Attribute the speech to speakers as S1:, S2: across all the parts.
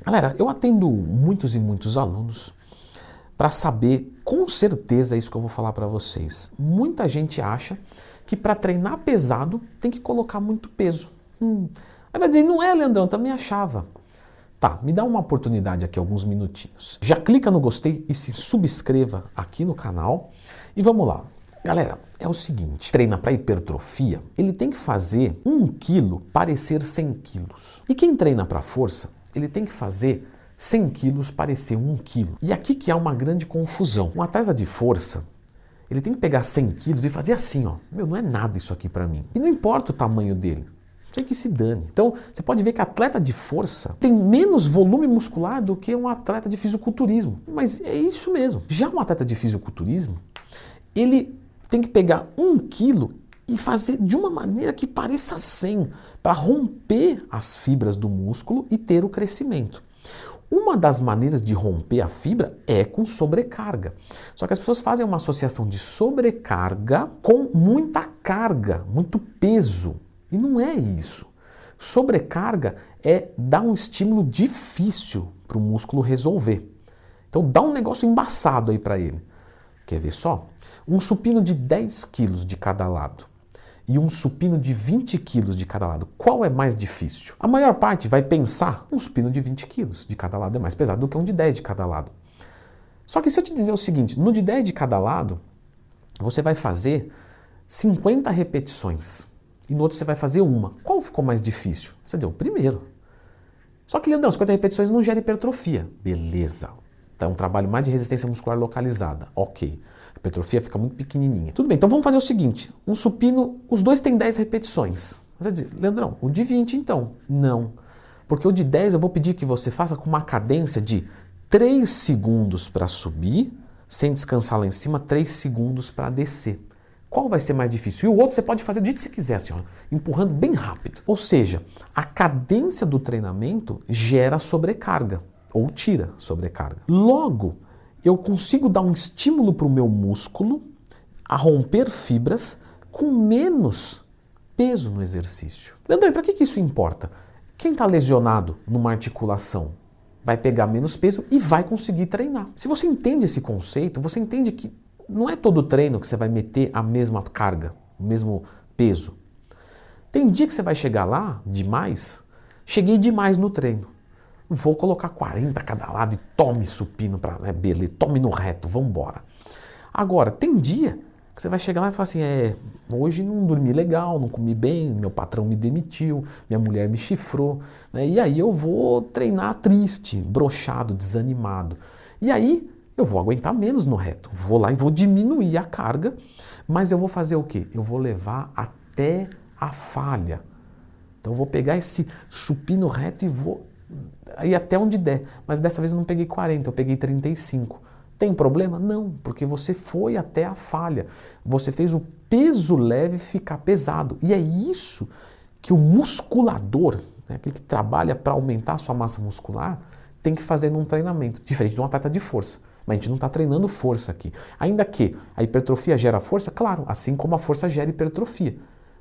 S1: Galera, eu atendo muitos e muitos alunos para saber com certeza isso que eu vou falar para vocês. Muita gente acha que para treinar pesado tem que colocar muito peso. Aí vai dizer, não é, Leandrão, também achava. Tá, me dá uma oportunidade aqui, alguns minutinhos. Já clica no gostei e se subscreva aqui no canal. E vamos lá. Galera, é o seguinte, treina para hipertrofia, ele tem que fazer 1 quilo parecer 100 quilos. E quem treina para força, ele tem que fazer 100 quilos parecer 1 quilo. E aqui que há uma grande confusão. Um atleta de força, ele tem que pegar 100 quilos e fazer assim, ó. Meu, não é nada isso aqui para mim. E não importa o tamanho dele. Sei que se dane. Então, você pode ver que atleta de força tem menos volume muscular do que um atleta de fisiculturismo. Mas é isso mesmo. Já um atleta de fisiculturismo, ele tem que pegar 1 quilo e fazer de uma maneira que pareça 100, para romper as fibras do músculo e ter o crescimento. Uma das maneiras de romper a fibra é com sobrecarga. Só que as pessoas fazem uma associação de sobrecarga com muita carga, muito peso. E não é isso. Sobrecarga é dar um estímulo difícil para o músculo resolver. Então dá um negócio embaçado aí para ele. Quer ver só? Um supino de 10 quilos de cada lado e um supino de 20 quilos de cada lado. Qual é mais difícil? A maior parte vai pensar um supino de 20 quilos de cada lado é mais pesado do que um de 10 de cada lado. Só que se eu te dizer o seguinte, no de 10 de cada lado, você vai fazer 50 repetições. E no outro você vai fazer uma. Qual ficou mais difícil? Você dizer, o primeiro. Só que, Leandrão, 50 repetições não gera hipertrofia. Beleza. Então é um trabalho mais de resistência muscular localizada. Ok. A hipertrofia fica muito pequenininha. Tudo bem, então vamos fazer o seguinte. Um supino, os dois têm 10 repetições. Você vai dizer, Leandrão, o de 20 então? Não. Porque o de 10 eu vou pedir que você faça com uma cadência de 3 segundos para subir, sem descansar lá em cima, 3 segundos para descer. Qual vai ser mais difícil? E o outro você pode fazer do jeito que você quiser, assim, ó, empurrando bem rápido. Ou seja, a cadência do treinamento gera sobrecarga, ou tira sobrecarga. Logo, eu consigo dar um estímulo para o meu músculo a romper fibras com menos peso no exercício. Leandro, para que isso importa? Quem está lesionado numa articulação vai pegar menos peso e vai conseguir treinar. Se você entende esse conceito, você entende que não é todo treino que você vai meter a mesma carga, o mesmo peso. Tem dia que você vai chegar lá demais, cheguei demais no treino. Vou colocar 40 a cada lado e tome supino para, beleza, tome no reto, vamos embora. Agora, tem dia que você vai chegar lá e falar assim, hoje não dormi legal, não comi bem, meu patrão me demitiu, minha mulher me chifrou, né? E aí eu vou treinar triste, broxado, desanimado. E aí eu vou aguentar menos no reto, vou lá e vou diminuir a carga, mas eu vou fazer o quê? Eu vou levar até a falha. Então eu vou pegar esse supino reto e vou ir até onde der, mas dessa vez eu não peguei 40, eu peguei 35. Tem problema? Não, porque você foi até a falha. Você fez o peso leve ficar pesado. E é isso que o musculador, né, aquele que trabalha para aumentar a sua massa muscular, tem que fazer num treinamento, diferente de um atleta de força. Mas a gente não está treinando força aqui. Ainda que a hipertrofia gera força, claro, assim como a força gera hipertrofia.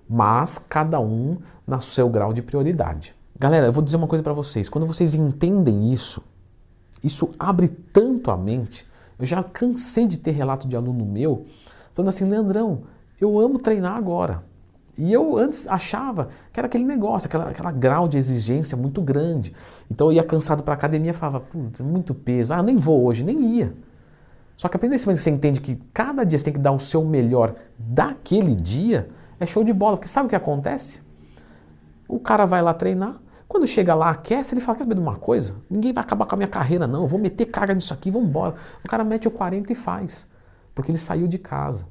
S1: Mas cada um no seu grau de prioridade. Galera, eu vou dizer uma coisa para vocês. Quando vocês entendem isso abre tanto a mente. Eu já cansei de ter relato de aluno meu falando assim, Leandrão, eu amo treinar agora. E eu antes achava que era aquele negócio, aquela grau de exigência muito grande. Então eu ia cansado para a academia e falava, putz, muito peso, nem vou hoje, nem ia. Só que a partir desse momento que você entende que cada dia você tem que dar o seu melhor daquele dia, é show de bola. Porque sabe o que acontece? O cara vai lá treinar, quando chega lá, aquece, ele fala, quer saber de uma coisa? Ninguém vai acabar com a minha carreira não, eu vou meter carga nisso aqui, vamos embora. O cara mete o 40 e faz, porque ele saiu de casa.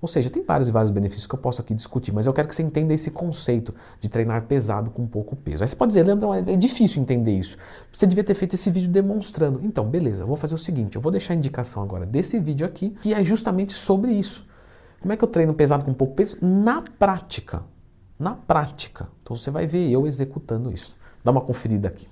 S1: Ou seja, tem vários e vários benefícios que eu posso aqui discutir, mas eu quero que você entenda esse conceito de treinar pesado com pouco peso. Aí você pode dizer, Leandrão, é difícil entender isso. Você devia ter feito esse vídeo demonstrando. Então, beleza, eu vou fazer o seguinte, eu vou deixar a indicação agora desse vídeo aqui, que é justamente sobre isso. Como é que eu treino pesado com pouco peso? Na prática. Na prática. Então você vai ver eu executando isso. Dá uma conferida aqui.